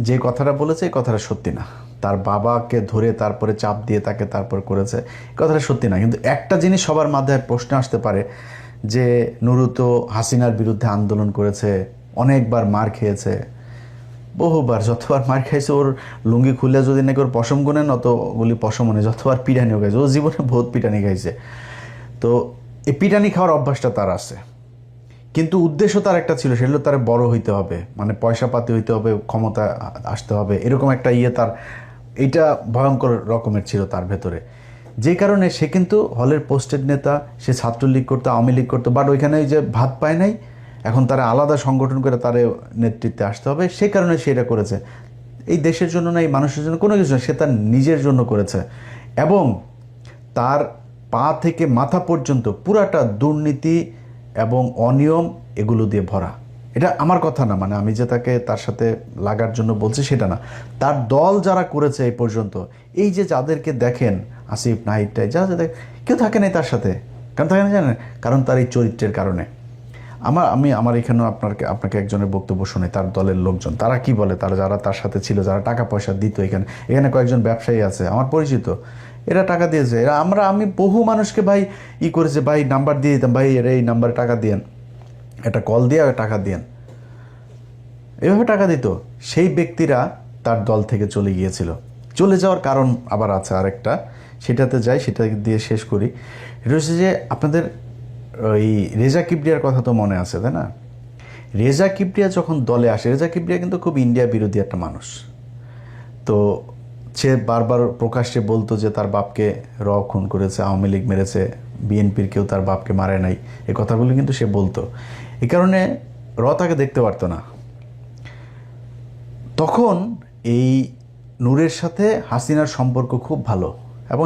যে কথাটা বলেছে এই কথাটা সত্যি না। তার বাবাকে ধরে তারপরে চাপ দিয়ে তাকে তারপর করেছে, এই কথাটা সত্যি না। কিন্তু একটা জিনিস সবার মাথায় প্রশ্ন আসতে পারে যে নুরু তো হাসিনার বিরুদ্ধে আন্দোলন করেছে, অনেকবার মার খেয়েছে, বহুবার, যতবার মার খাইছে ওর লুঙ্গি খুলে যদি নাকি ওর পশম গুনেন অতগুলি পশম নেই, যতবার পিটানিও খাইছে, ও জীবনে বহুত পিটানি খাইছে। তো এই পিটানি খাওয়ার অভ্যাসটা তার আছে, কিন্তু উদ্দেশ্য তার একটা ছিল, সেগুলো তার বড় হইতে হবে, মানে পয়সা পাতি হইতে হবে, ক্ষমতা আসতে হবে, এরকম একটা তার এইটা ভয়ঙ্কর রকমের ছিল তার ভেতরে। যে কারণে সে কিন্তু হলের পোস্টেড নেতা, সে ছাত্রলীগ করতো, আওয়ামী লীগ করতো, বাট ওইখানে যে ভাত পায় নাই, এখন তারা আলাদা সংগঠন করে তার নেতৃত্বে আসতে হবে, সে কারণে সে এটা করেছে। এই দেশের জন্য না, এই মানুষের জন্য কোনো কিছু না, সে তার নিজের জন্য করেছে। এবং তার পা থেকে মাথা পর্যন্ত পুরাটা দুর্নীতি এবং অনিয়ম এগুলো দিয়ে ভরা। এটা আমার কথা না, মানে আমি যে তাকে তার সাথে লাগার জন্য বলছি সেটা না, তার দল যারা করেছে এই পর্যন্ত, এই যে যাদেরকে দেখেন আসিফ নাহিদটাই যা কেউ থাকে নাই তার সাথে, কারণ থাকে না জানেন, কারণ তার এই চরিত্রের কারণে। আমার এখানেও আপনাকে একজনের বক্তব্য শুনে, তার দলের লোকজন তারা কি বলে, তারা যারা তার সাথে ছিল, যারা টাকা পয়সা দিত, এখানে কয়েকজন ব্যবসায়ী আছে আমার পরিচিত, এরা টাকা দিয়েছে, আমি বহু মানুষকে ভাই করেছে, ভাই নাম্বার দিয়ে দিতাম, ভাই এর এই নাম্বারে টাকা দিয়েন, একটা কল দিয়ে টাকা দিয়েন, এভাবে টাকা দিত। সেই ব্যক্তিরা তার দল থেকে চলে গিয়েছিল। চলে যাওয়ার কারণ আবার আছে আরেকটা, সেটাতে যাই, সেটা দিয়ে শেষ করি। এটা হচ্ছে যে আপনাদের ওই রেজা কিবরিয়ার কথা তো মনে আছে, তাই না? রেজা কিবরিয়া যখন দলে আসে, রেজা কিবরিয়া কিন্তু খুব ইন্ডিয়া বিরোধী একটা মানুষ। তো সে বারবার প্রকাশ্যে বলতো যে তার বাপকে খুন করেছে, আওয়ামী লীগ মেরেছে, বিএনপির কেউ তার বাপকে মারে নাই, এই কথাগুলো কিন্তু সে বলতো। এই কারণে তাকে দেখতে পারতো না। তখন এই নূরের সাথে হাসিনার সম্পর্ক খুব ভালো, এবং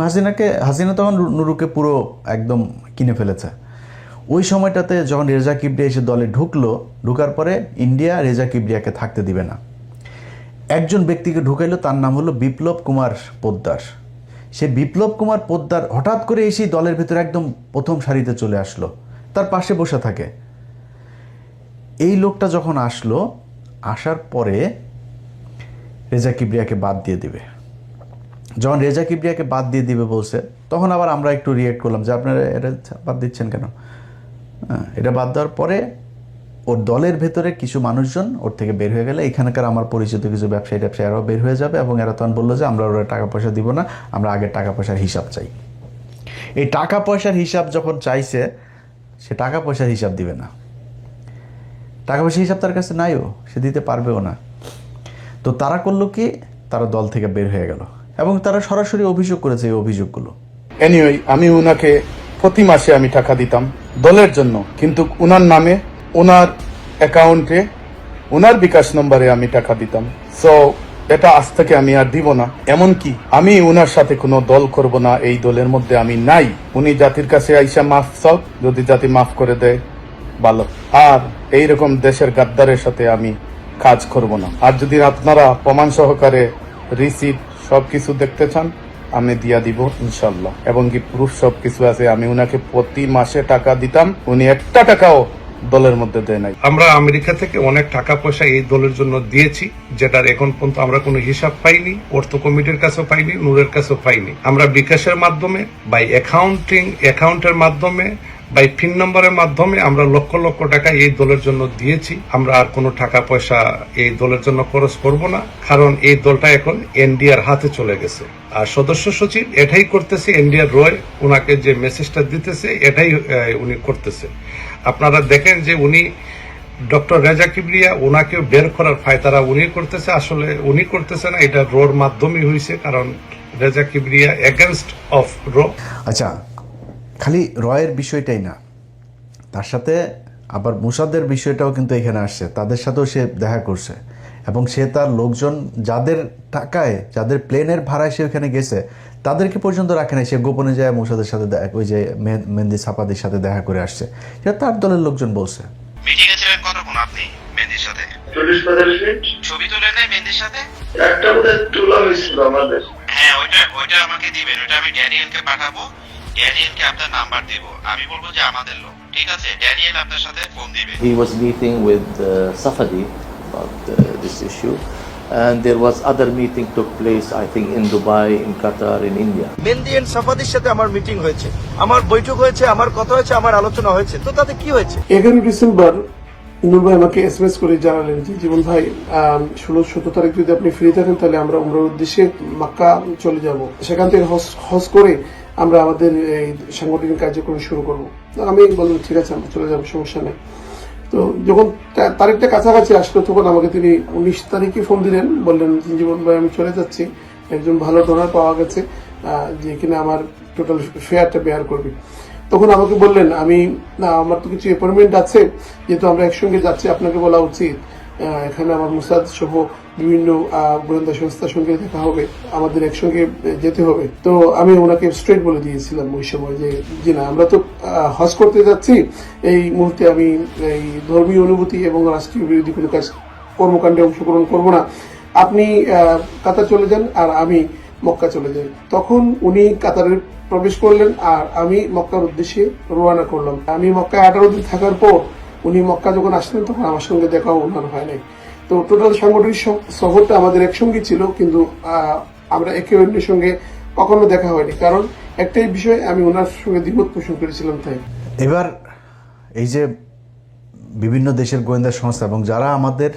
হাসিনা তখন নুরুকে পুরো একদম কিনে ফেলেছে। ওই সময়টাতে যখন রেজা কিবরিয়া এসে দলে ঢুকার পরে ইন্ডিয়া রেজা কিবরিয়াকে থাকতে দিবে না। একজন ব্যক্তিকে ঢুকাইলো, তার নাম হলো বিপ্লব কুমার পোদ্দার। সে বিপ্লব কুমার পোদ্দার হঠাৎ করে এসে দলের ভিতরে একদম প্রথম সারিতে চলে আসলো, তার পাশে বসে থাকে। এই লোকটা যখন আসার পরে রেজা কিবরিয়াকে বাদ দিয়ে দিবে। যখন রেজা কিবরিয়াকে বাদ দিয়ে দিবে বলছে, তখন আবার আমরা একটু রিয়েক্ট করলাম যে আপনারা এটা বাদ দিচ্ছেন কেন? এটা বাদ দেওয়ার পরে ওর দলের ভেতরে কিছু মানুষজন ওর থেকে বের হয়ে গেলে, এখানকার আমার পরিচিত কিছু ব্যবসায়ীরাও বের হয়ে যাবে, এবং এরা তখন বললো যে আমরা ওরা টাকা পয়সা দিব না, আমরা আগের টাকা পয়সার হিসাব চাই। এই টাকা পয়সার হিসাব যখন চাইছে, সে টাকা পয়সার হিসাব দিবে না, টাকা পয়সার হিসাব তার কাছে নাইও, সে দিতে পারবেও না। তো তারা করলো কি, তারা দল থেকে বের হয়ে গেল, এবং তারা সরাসরি অভিযোগ করেছে এই অভিযোগগুলো। এনিওয়ে, আমি উনাকে প্রতি মাসে আমি টাকা দিতাম দলের জন্য, কিন্তু উনার নামে, ওনার অ্যাকাউন্টে, ওনার বিকাশ নম্বরে আমি টাকা দিতাম। সো এটা আজ থেকে আমি আর দিব না। এমনকি আমি উনার সাথে কোনো দল করব না, এই দলের মধ্যে আমি নাই। উনি জাতির কাছে আইসা মাফ চাও, যদি জাতি মাফ করে দেয় ভালো, আর এইরকম দেশের গাদ্দারের সাথে আমি কাজ করব না। আর যদি আপনারা প্রমাণ সহকারে রিসিপ্ট সবকিছু দেখতে চান, আমি দিয়া দিব ইনশাল্লাহ, এবং কি প্রুফ সবকিছু আছে। আমি উনাকে প্রতি মাসে টাকা দিতাম, উনি একটা টাকাও দলের মধ্যে দেয় নাই। আমরা আমেরিকা থেকে অনেক টাকা পয়সা এই দলের জন্য দিয়েছি, যেটার এখন পর্যন্ত আমরা কোনো হিসাব পাইনি, অর্থ কমিটির কাছেও পাইনি, নূরের কাছেও পাইনি। আমরা বিকাশের মাধ্যমে, বাই অ্যাকাউন্টের মাধ্যমে, বাই পিন নম্বরের মাধ্যমে আমরা লক্ষ লক্ষ টাকা এই দলের জন্য দিয়েছি। আমরা আর কোনো টাকা পয়সা এই দলের জন্য খরচ করব না, কারণ এই দলটা এখন এনডিআর হাতে চলে গেছে। আর সদস্য সচিব এটাই করতেছে, এনডিআর রয় ওনাকে যে মেসেজটা দিতেছে এটাই উনি করতেছে। আপনারা দেখেন যে উনি ডক্টর রেজা কিবরিয়া, ওনাকেও বের করার ফায়দারা উনি করতেছে, আসলে উনি করতেছে না, এটা রোর মাধ্যমে হয়েছে, কারণ রেজা কিবরিয়া এগেনস্ট অফ র। আচ্ছা, খালি রয়ের বিষয়টাই না, তার সাথে আবার মুসাদের বিষয়টাও কিন্তু এখানে আসছে, তাদের সাথেও সে দেখা করছে, এবং সে তার লোকজন যাদের টাকায়, যাদের প্লেনের ভাড়ায় সে ওখানে গেছে, তাদেরকে পর্যন্ত রাখে নাই। সে গোপনে যায় মুসাদের সাথে, ওই যে মেহেন্দি সাপাদির সাথে দেখা করে আসছে, সেটা তার দলের লোকজন বলছে। মিটিংয়ে ছিলেন কতক্ষণ আপনি মেহেন্দির সাথে? 40-45 মিনিট। ছবি তুলে নেয় মেহেন্দির সাথে? একটা বোধহয় তোলা হয়েছিল আমাদের। হ্যাঁ, ওইটা আমাকে দিবেন, ওইটা আমি ড্যানিয়েলকে পাঠাবো, ড্যানিয়েলকে আপনার নাম্বার দেব, আমি বলবো যে আমাদের লোক, ঠিক আছে? ড্যানিয়েল আপনার সাথে ফোন দিবে। He was meeting with Safadi about this issue. And there was other meeting took place, I think, in Dubai, in Qatar, in India. Mehedi and সাফাদির সাথে আমার মিটিং হয়েছে, আমার বৈঠক হয়েছে, আমার কথা হয়েছে, আমার আলোচনা হয়েছে। তো তাতে কি হয়েছে? 11 ডিসেম্বর নূর ভাই আমাকে SMS করে জানালেন যে জীবন ভাই 16-17 তারিখ যদি আপনি ফ্রি থাকেন তাহলে আমরা উমরার উদ্দেশ্যে মক্কা চলে যাব, সেখান থেকে হজ করে আমরা আমাদের এই সাংগঠনিক কার্যক্রম শুরু করব। আমি বললাম ঠিক আছে, আমরা চলে যাবো, সমস্যা নেই। তো যখন তারিখটা কাছাকাছি আসলো তখন আমাকে তিনি 19 তারিখে ফোন দিলেন, বললেন জীবন ভাই আমি চলে যাচ্ছি, একজন ভালো ডোনার পাওয়া গেছে যে কিনা আমার টোটাল ফেয়ারটা বেয়ার করবে। তখন আমাকে বললেন আমার তো কিছু অ্যাপয়েন্টমেন্ট আছে, যেহেতু আমরা একসঙ্গে যাচ্ছি আপনাকে বলা উচিত, এখানে আমার মুসাদ সহ বিভিন্ন গোয়েন্দা সংস্থার সঙ্গে দেখা হবে, আমাদের একসঙ্গে যেতে হবে। তো আমি ওনাকে স্ট্রেট বলে দিয়েছিলাম ওই সময় যে জি না, আমরা তো হজ করতে যাচ্ছি, এই মুহূর্তে আমি এই ধর্মীয় অনুভূতি এবং রাষ্ট্রীয় বিরোধী কোনো কাজ কর্মকাণ্ডে অংশগ্রহণ করব না, আপনি কাতার চলে যান আর আমি মক্কা চলে যাই। তখন উনি কাতারে প্রবেশ করলেন আর আমি মক্কার উদ্দেশ্যে রওনা করলাম। আমি মক্কায় 18 দিন থাকার পর উনি মক্কা যখন আসলেন তখন আমার সঙ্গে দেখাও ওনার হয় নাই। তো টোটাল সাংগঠনিক সফরটা আমাদের একসঙ্গে ছিল, কিন্তু আমরা একে অন্যের সঙ্গে কখনো দেখা হয়নি, কারণ একটাই বিষয়, আমি ওনার সঙ্গে দ্বিমত পোষণ করেছিলাম। তাই এবার এই যে বিভিন্ন দেশের গোয়েন্দা সংস্থা এবং যারা আমাদের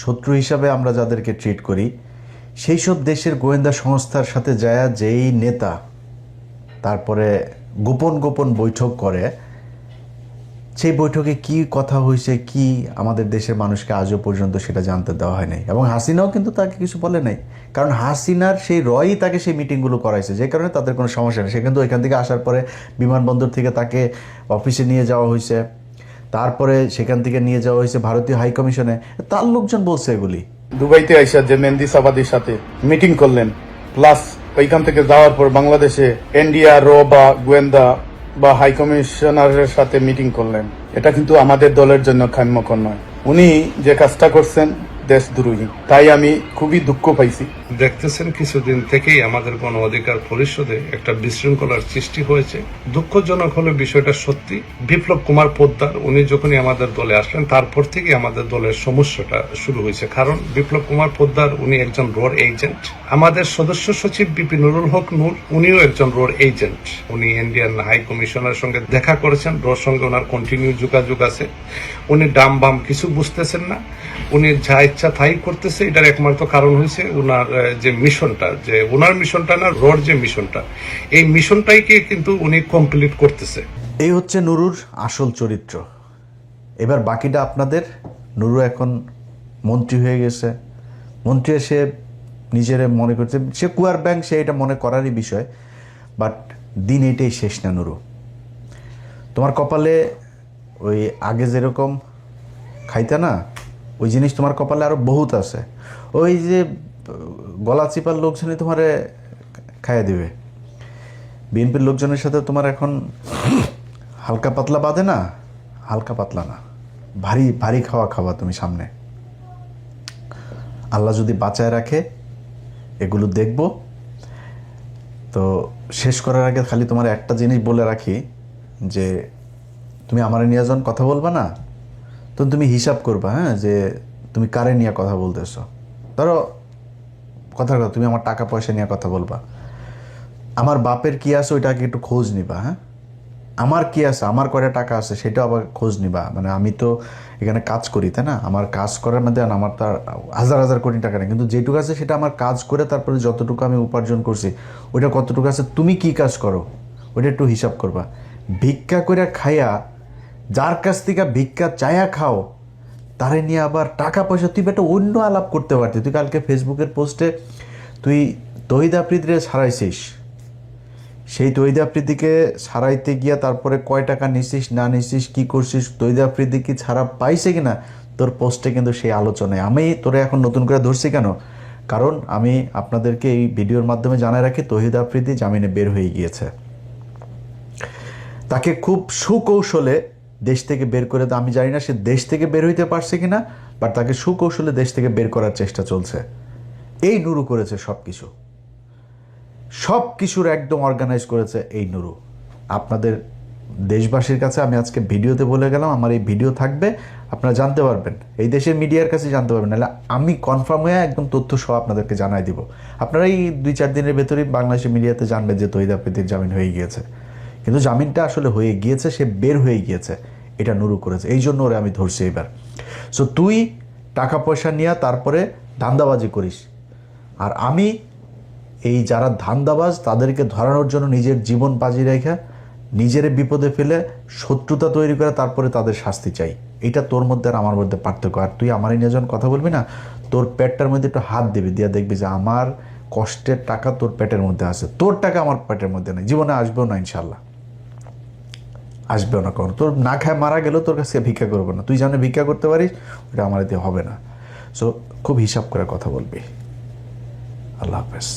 শত্রু হিসাবে আমরা যাদেরকে ট্রিট করি, সেই সব দেশের গোয়েন্দা সংস্থার সাথে যায় যেই নেতা তারপরে গোপন গোপন বৈঠক করে, সেই বৈঠকে কি কথা হয়েছে কি আমাদের দেশের মানুষকে আজও পর্যন্ত সেটা জানতে দেওয়া হয় নাই। এবং হাসিনাও কিন্তু তাকে কিছু বলে নাই, কারণ হাসিনার সেই রয়ই তাকে সেই মিটিংগুলো করাইছে, যে কারণে তাদের কোনো সমস্যা নেই। সে কিন্তু এখান থেকে আসার পরে বিমানবন্দর থেকে তাকে অফিসে নিয়ে যাওয়া হয়েছে, তারপরে সেখান থেকে নিয়ে যাওয়া হয়েছে ভারতীয় হাই কমিশনে, তার লোকজন বলছে এগুলি। দুবাইতে আইসা যে মেহেদী সাফাদির সাথে মিটিং করলেন, প্লাস ওইখান থেকে যাওয়ার পর বাংলাদেশে এনডিআর বা গোয়েন্দা বা হাই কমিশনারের সাথে মিটিং করলেন, এটা কিন্তু আমাদের দলের জন্য কাম্যকর নয়। উনি যে কাজটা করছেন দেশদ্রোহী, তাই আমি খুবই দুঃখ পাইছি। দেখতেছেন কিছুদিন থেকেই আমাদের গণ অধিকার পরিষদে একটা বিশৃঙ্খলার সৃষ্টি হয়েছে। দুঃখজনক হলো বিষয়টা সত্যি। বিপ্লব কুমার পোদ্দার উনি যখনই আমাদের দলে আসলেন তারপর থেকে আমাদের দলের সমস্যাটা শুরু হয়েছে, কারণ বিপ্লব কুমার পোদ্দার উনি একজন রোড এজেন্ট। আমাদের সদস্য সচিব বিপি নুরুল হক নূর উনিও একজন রোড এজেন্ট। উনি ইন্ডিয়ান হাই কমিশনার সঙ্গে দেখা করেছেন, রোড সঙ্গে ওনার কন্টিনিউ যোগাযোগ আছে। উনি ডাম বাম কিছু বুঝতেছেন না, উনি যা ইচ্ছা তাই করতেছে। এটার একমাত্র কারণ হয়েছে ওনার যে মিশনটা, যে ওনার মিশনটা না, রোড যে মিশনটা, এই মিশনটাইকে কিন্তু উনি কমপ্লিট করতেছে। এই হচ্ছে নুরুর আসল চরিত্র। এবার বাকিটা আপনাদের। নুরু এখন মন্ত্রী হয়ে গেছে, মন্ত্রী এসে নিজের মনে করছে সে কুয়ার ব্যাংক, সে এটা মনে করারই বিষয়, বাট দিন এটাই শেষ না। নুরু, তোমার কপালে ওই আগে যেরকম খাইতে না, ওই জিনিস তোমার কপালে আরও বহুত আছে। ওই যে গলা চিপার লোকজনই তোমারে খাইয়ে দিবে। বিএনপির লোকজনের সাথে তোমার এখন হালকা পাতলা বাঁধে না, হালকা পাতলা না, ভারী ভারী খাওয়া তুমি সামনে। আল্লাহ যদি বাঁচায় রাখে এগুলো দেখব। তো শেষ করার আগে খালি তোমার একটা জিনিস বলে রাখি, যে তুমি আমার নিয়ে যখন কথা বলবা না, তখন তুমি হিসাব করবা, হ্যাঁ, যে তুমি কারে নিয়ে কথা বলতেছো। ধরো কথা তুমি আমার টাকা পয়সা নিয়ে কথা বলবা, আমার বাপের কি আছে ওইটাকে একটু খোঁজ নিবা, হ্যাঁ, আমার কি আছে, আমার কয়টা টাকা আছে সেটাও আবার খোঁজ নিবা। মানে আমি তো এখানে কাজ করি, তাই না, আমার কাজ করার মধ্যে আমার তো হাজার হাজার কোটি টাকা নেই, কিন্তু যেটুকু আছে সেটা আমার কাজ করে তারপরে যতটুকু আমি উপার্জন করছি ওইটা কতটুকু আছে, তুমি কি কাজ করো ওইটা একটু হিসাব করবা। ভিক্ষা করে খাইয়া, যার কাছ থেকে ভিক্ষা চায়া খাও, তারে নিয়ে আবার টাকা পয়সা, তুই একটা অন্য আলাপ করতে পারতি। তুই কালকে ফেসবুকের পোস্টে তুই তহিদ আফ্রিদিরে ছাড়াইছিস, সেই তহিদ আফ্রিদিকে ছাড়াইতে গিয়া তারপরে কয় টাকা নিছিস না নিছিস, কি করছিস, তহিদ আফ্রিদি কি ছাড়া পাইছে কিনা, তোর পোস্টে কিন্তু সেই আলোচনায়। আমি তোরে এখন নতুন করে ধরছি কেন, কারণ আমি আপনাদেরকে এই ভিডিওর মাধ্যমে জানাই রাখি, তহিদ আফ্রিদি জামিনে বের হয়ে গিয়েছে। তাকে খুব সুকৌশলে দেশ থেকে বের করে, আমি জানি না সে দেশ থেকে বের হইতে পারছে কিনা, বাট তাকে সুকৌশলে দেশ থেকে বের করার চেষ্টা চলছে। এই নুরু করেছে সব কিছুর একদম অর্গানাইজ করেছে এই নুরু। আপনাদের দেশবাসীর কাছে আমি আজকে ভিডিওতে বলে গেলাম, আমার এই ভিডিও থাকবে, আপনারা জানতে পারবেন, এই দেশের মিডিয়ার কাছে জানতে পারবেন, নাহলে আমি কনফার্ম হয়ে একদম তথ্য সহ আপনাদেরকে জানাই দিব। আপনারা এই 2-4 দিনের ভেতরেই বাংলাদেশের মিডিয়াতে জানবেন যে তহিদ আফ্রিদির জামিন হয়ে গিয়েছে। কিন্তু জামিনটা আসলে হয়ে গিয়েছে, সে বের হয়ে গিয়েছে, এটা নুরু করেছে, এই জন্য ওরে আমি ধরছি এবার। সো তুই টাকা পয়সা নিয়ে তারপরে ধান্দাবাজি করিস, আর আমি এই যারা ধান্দাবাজ তাদেরকে ধরানোর জন্য নিজের জীবন বাজি রেখে নিজের বিপদে ফেলে শত্রুতা তৈরি করে তারপরে তাদের শাস্তি চাই। এটা তোর মধ্যে আর আমার মধ্যে পার্থক্য। আর তুই আমার নিয়ে যখন কথা বলবি না, তোর পেটটার মধ্যে একটু হাত দিবি, দিয়ে দেখবি যে আমার কষ্টের টাকা তোর পেটের মধ্যে আছে, তোর টাকা আমার পেটের মধ্যে নেই, জীবনে আসবেও না, ইনশাল্লাহ আসবেও না। কারণ তোর না খায় মারা গেলেও তোর কাছে ভিক্ষা করবো না, তুই জানে ভিক্ষা করতে পারিস, ওটা আমার এতে হবে না। সো খুব হিসাব করে কথা বলবি। আল্লাহ হাফেজ।